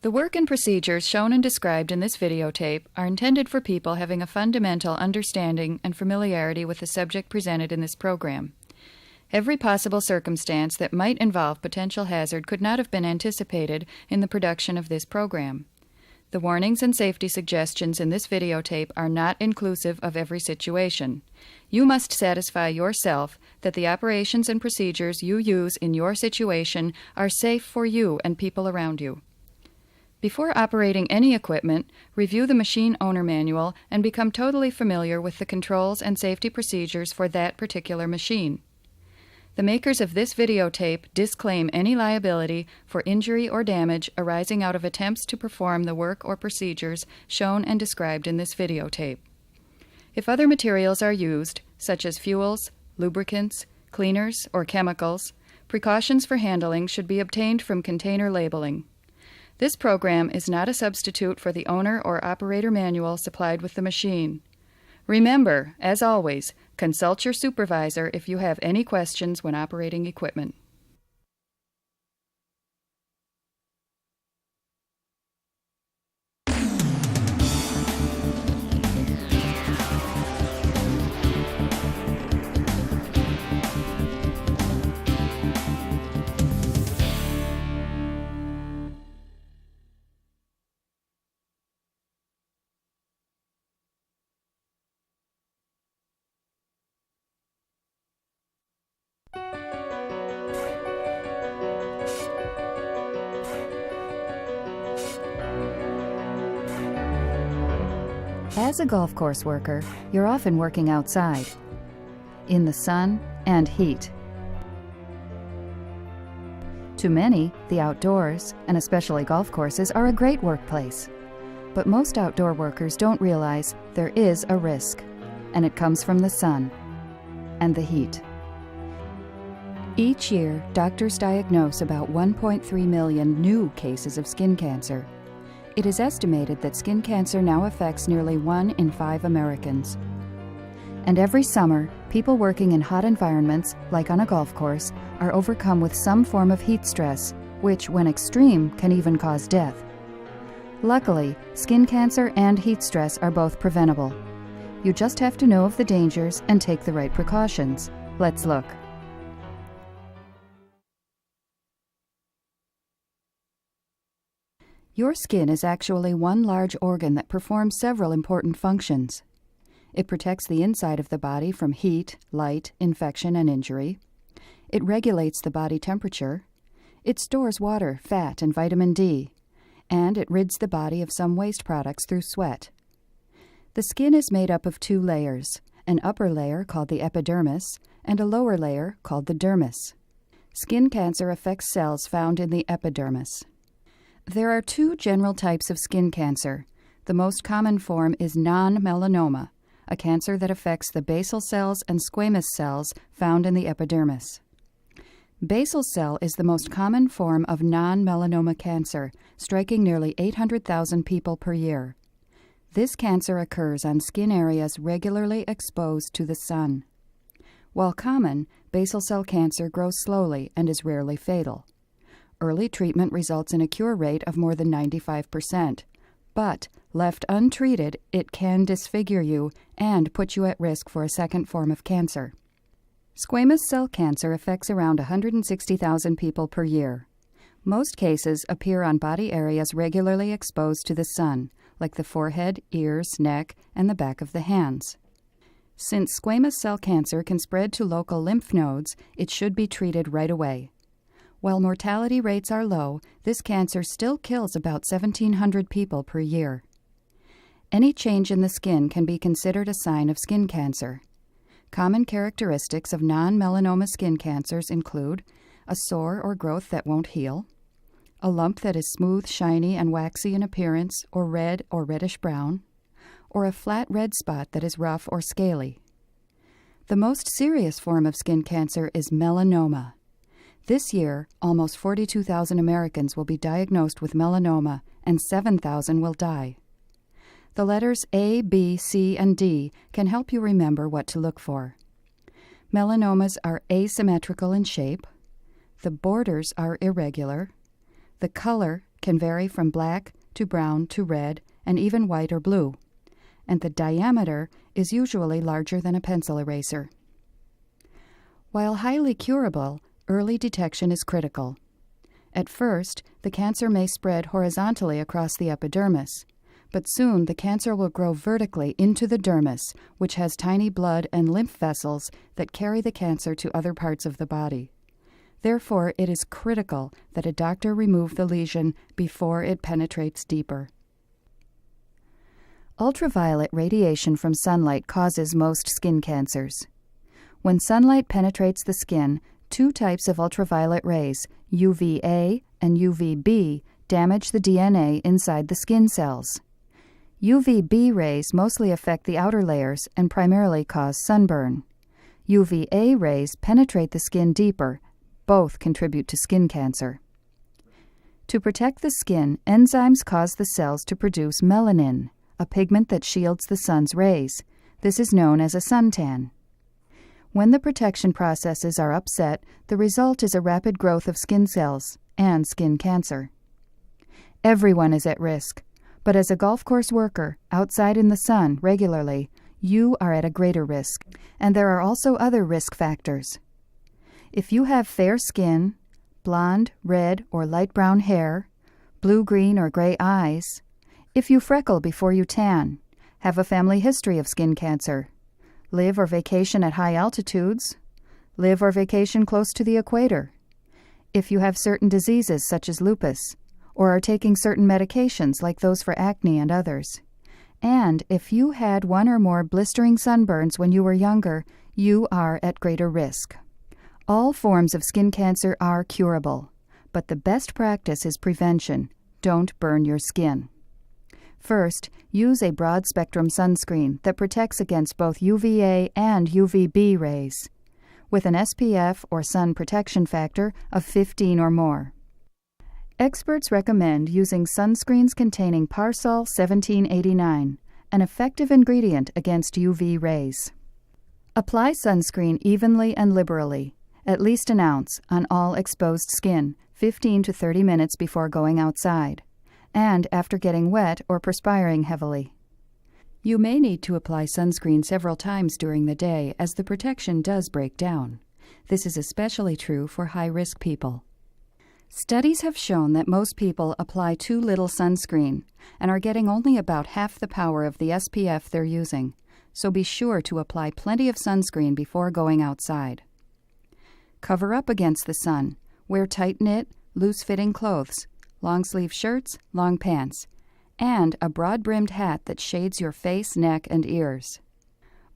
The work and procedures shown and described in this videotape are intended for people having a fundamental understanding and familiarity with the subject presented in this program. Every possible circumstance that might involve potential hazard could not have been anticipated in the production of this program. The warnings and safety suggestions in this videotape are not inclusive of every situation. You must satisfy yourself that the operations and procedures you use in your situation are safe for you and people around you. Before operating any equipment, review the machine owner manual and become totally familiar with the controls and safety procedures for that particular machine. The makers of this videotape disclaim any liability for injury or damage arising out of attempts to perform the work or procedures shown and described in this videotape. If other materials are used, such as fuels, lubricants, cleaners, or chemicals, precautions for handling should be obtained from container labeling. This program is not a substitute for the owner or operator manual supplied with the machine. Remember, as always, consult your supervisor if you have any questions when operating equipment. As a golf course worker, you're often working outside, in the sun and heat. To many, the outdoors, and especially golf courses, are a great workplace. But most outdoor workers don't realize there is a risk, and it comes from the sun and the heat. Each year, doctors diagnose about 1.3 million new cases of skin cancer. It is estimated that skin cancer now affects nearly 1 in 5 Americans. And every summer, people working in hot environments, like on a golf course, are overcome with some form of heat stress, which, when extreme, can even cause death. Luckily, skin cancer and heat stress are both preventable. You just have to know of the dangers and take the right precautions. Let's look. Your skin is actually one large organ that performs several important functions. It protects the inside of the body from heat, light, infection, and injury. It regulates the body temperature. It stores water, fat, and vitamin D. And it rids the body of some waste products through sweat. The skin is made up of 2 layers, an upper layer called the epidermis and a lower layer called the dermis. Skin cancer affects cells found in the epidermis. There are 2 general types of skin cancer. The most common form is non-melanoma, a cancer that affects the basal cells and squamous cells found in the epidermis. Basal cell is the most common form of non-melanoma cancer, striking nearly 800,000 people per year. This cancer occurs on skin areas regularly exposed to the sun. While common, basal cell cancer grows slowly and is rarely fatal. Early treatment results in a cure rate of more than 95%. But, left untreated, it can disfigure you and put you at risk for a second form of cancer. Squamous cell cancer affects around 160,000 people per year. Most cases appear on body areas regularly exposed to the sun, like the forehead, ears, neck, and the back of the hands. Since squamous cell cancer can spread to local lymph nodes, it should be treated right away. While mortality rates are low, this cancer still kills about 1,700 people per year. Any change in the skin can be considered a sign of skin cancer. Common characteristics of non-melanoma skin cancers include a sore or growth that won't heal, a lump that is smooth, shiny, and waxy in appearance or red or reddish-brown, or a flat red spot that is rough or scaly. The most serious form of skin cancer is melanoma. This year, almost 42,000 Americans will be diagnosed with melanoma and 7,000 will die. The letters A, B, C, and D can help you remember what to look for. Melanomas are asymmetrical in shape. The borders are irregular. The color can vary from black to brown to red and even white or blue, and the diameter is usually larger than a pencil eraser. While highly curable, early detection is critical. At first, the cancer may spread horizontally across the epidermis, but soon the cancer will grow vertically into the dermis, which has tiny blood and lymph vessels that carry the cancer to other parts of the body. Therefore, it is critical that a doctor remove the lesion before it penetrates deeper. Ultraviolet radiation from sunlight causes most skin cancers. When sunlight penetrates the skin, two types of ultraviolet rays, UVA and UVB, damage the DNA inside the skin cells. UVB rays mostly affect the outer layers and primarily cause sunburn. UVA rays penetrate the skin deeper. Both contribute to skin cancer. To protect the skin, enzymes cause the cells to produce melanin, a pigment that shields the sun's rays. This is known as a suntan. When the protection processes are upset, the result is a rapid growth of skin cells and skin cancer. Everyone is at risk, but as a golf course worker outside in the sun regularly, you are at a greater risk, and there are also other risk factors. If you have fair skin, blonde, red, or light brown hair, blue-green or gray eyes, if you freckle before you tan, have a family history of skin cancer, live or vacation at high altitudes, live or vacation close to the equator, if you have certain diseases such as lupus, or are taking certain medications like those for acne and others, and if you had one or more blistering sunburns when you were younger, you are at greater risk. All forms of skin cancer are curable, but the best practice is prevention. Don't burn your skin. First, use a broad-spectrum sunscreen that protects against both UVA and UVB rays, with an SPF or sun protection factor of 15 or more. Experts recommend using sunscreens containing Parsol 1789, an effective ingredient against UV rays. Apply sunscreen evenly and liberally, at least an ounce, on all exposed skin, 15 to 30 minutes before going outside, and after getting wet or perspiring heavily. You may need to apply sunscreen several times during the day as the protection does break down. This is especially true for high-risk people. Studies have shown that most people apply too little sunscreen and are getting only about half the power of the SPF they're using, so be sure to apply plenty of sunscreen before going outside. Cover up against the sun. Wear tight-knit, loose-fitting clothes, long-sleeve shirts, long pants, and a broad-brimmed hat that shades your face, neck, and ears.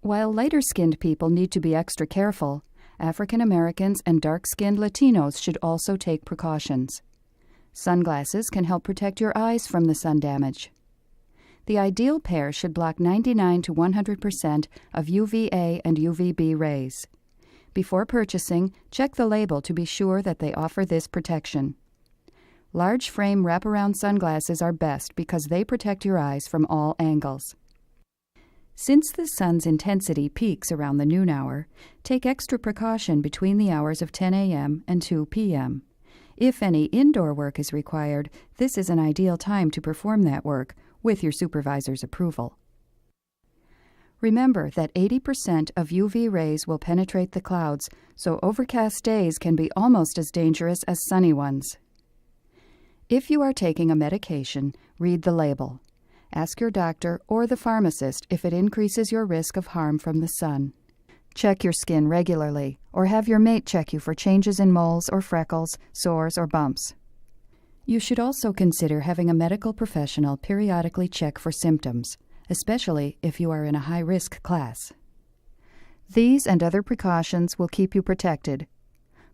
While lighter-skinned people need to be extra careful, African Americans and dark-skinned Latinos should also take precautions. Sunglasses can help protect your eyes from the sun damage. The ideal pair should block 99 to 100% of UVA and UVB rays. Before purchasing, check the label to be sure that they offer this protection. Large frame wraparound sunglasses are best because they protect your eyes from all angles. Since the sun's intensity peaks around the noon hour, take extra precaution between the hours of 10 a.m. and 2 p.m. If any indoor work is required, this is an ideal time to perform that work with your supervisor's approval. Remember that 80% of UV rays will penetrate the clouds, so overcast days can be almost as dangerous as sunny ones. If you are taking a medication, read the label. Ask your doctor or the pharmacist if it increases your risk of harm from the sun. Check your skin regularly, or have your mate check you for changes in moles or freckles, sores, or bumps. You should also consider having a medical professional periodically check for symptoms, especially if you are in a high-risk class. These and other precautions will keep you protected.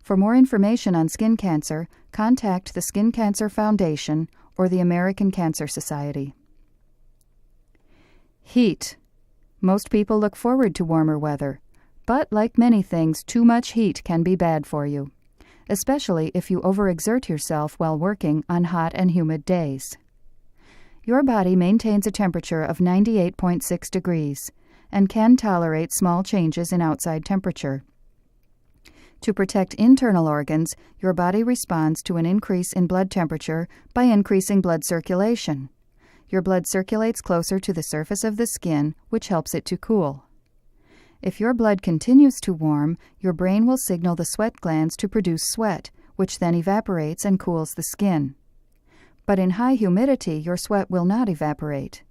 For more information on skin cancer, contact the Skin Cancer Foundation or the American Cancer Society. Heat. Most people look forward to warmer weather, but like many things, too much heat can be bad for you, especially if you overexert yourself while working on hot and humid days. Your body maintains a temperature of 98.6 degrees and can tolerate small changes in outside temperature. To protect internal organs, your body responds to an increase in blood temperature by increasing blood circulation. Your blood circulates closer to the surface of the skin, which helps it to cool. If your blood continues to warm, your brain will signal the sweat glands to produce sweat, which then evaporates and cools the skin. But in high humidity, your sweat will not evaporate.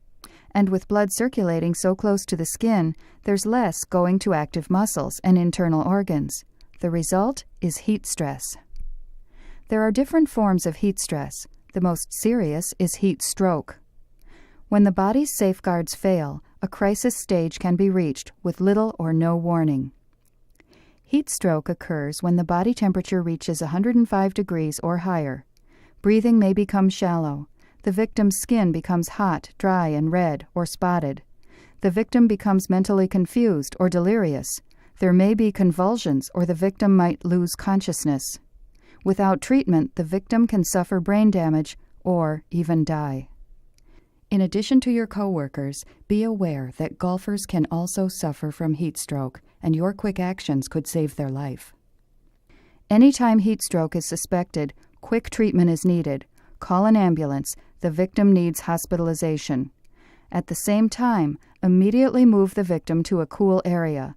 And with blood circulating so close to the skin, there's less going to active muscles and internal organs. The result is heat stress. There are different forms of heat stress. The most serious is heat stroke. When the body's safeguards fail, a crisis stage can be reached with little or no warning. Heat stroke occurs when the body temperature reaches 105 degrees or higher. Breathing may become shallow. The victim's skin becomes hot, dry, and red, or spotted. The victim becomes mentally confused or delirious. There may be convulsions, or the victim might lose consciousness. Without treatment, the victim can suffer brain damage or even die. In addition to your coworkers, be aware that golfers can also suffer from heat stroke, and your quick actions could save their life. Anytime heat stroke is suspected, quick treatment is needed. Call an ambulance. The victim needs hospitalization. At the same time, immediately move the victim to a cool area.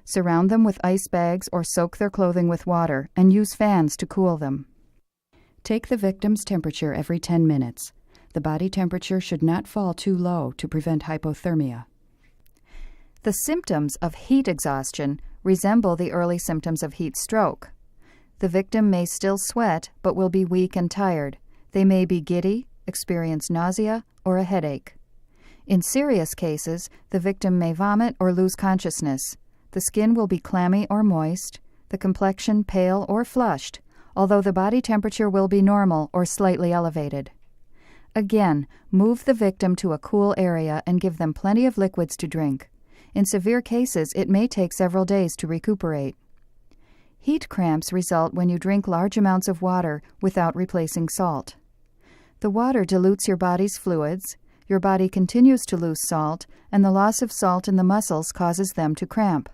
Surround them with ice bags or soak their clothing with water and use fans to cool them. Take the victim's temperature every 10 minutes. The body temperature should not fall too low to prevent hypothermia. The symptoms of heat exhaustion resemble the early symptoms of heat stroke. The victim may still sweat but will be weak and tired. They may be giddy, experience nausea, or a headache. In serious cases, the victim may vomit or lose consciousness. The skin will be clammy or moist, the complexion pale or flushed, although the body temperature will be normal or slightly elevated. Again, move the victim to a cool area and give them plenty of liquids to drink. In severe cases, it may take several days to recuperate. Heat cramps result when you drink large amounts of water without replacing salt. The water dilutes your body's fluids, your body continues to lose salt, and the loss of salt in the muscles causes them to cramp.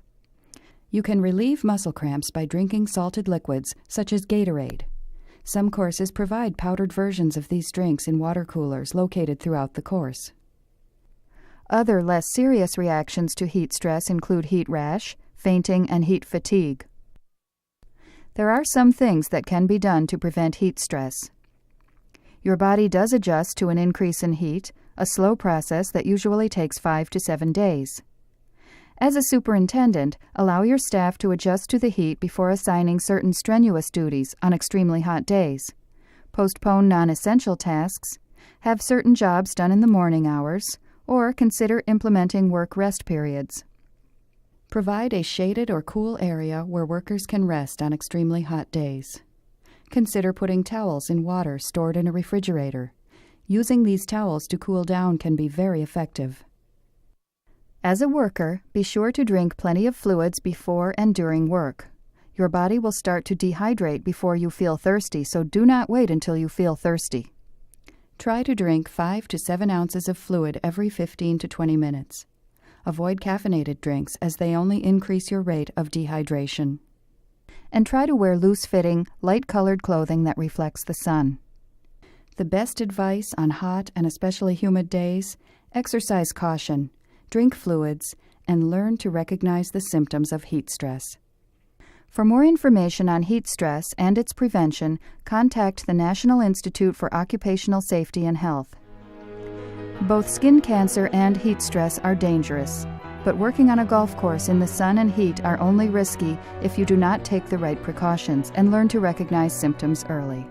You can relieve muscle cramps by drinking salted liquids, such as Gatorade. Some courses provide powdered versions of these drinks in water coolers located throughout the course. Other less serious reactions to heat stress include heat rash, fainting, and heat fatigue. There are some things that can be done to prevent heat stress. Your body does adjust to an increase in heat, a slow process that usually takes 5 to 7 days. As a superintendent, allow your staff to adjust to the heat before assigning certain strenuous duties on extremely hot days. Postpone non-essential tasks, have certain jobs done in the morning hours, or consider implementing work rest periods. Provide a shaded or cool area where workers can rest on extremely hot days. Consider putting towels in water stored in a refrigerator. Using these towels to cool down can be very effective. As a worker, be sure to drink plenty of fluids before and during work. Your body will start to dehydrate before you feel thirsty, so do not wait until you feel thirsty. Try to drink 5 to 7 ounces of fluid every 15 to 20 minutes. Avoid caffeinated drinks as they only increase your rate of dehydration. And try to wear loose-fitting, light-colored clothing that reflects the sun. The best advice on hot and especially humid days: exercise caution, drink fluids, and learn to recognize the symptoms of heat stress. For more information on heat stress and its prevention, contact the National Institute for Occupational Safety and Health. Both skin cancer and heat stress are dangerous, but working on a golf course in the sun and heat are only risky if you do not take the right precautions and learn to recognize symptoms early.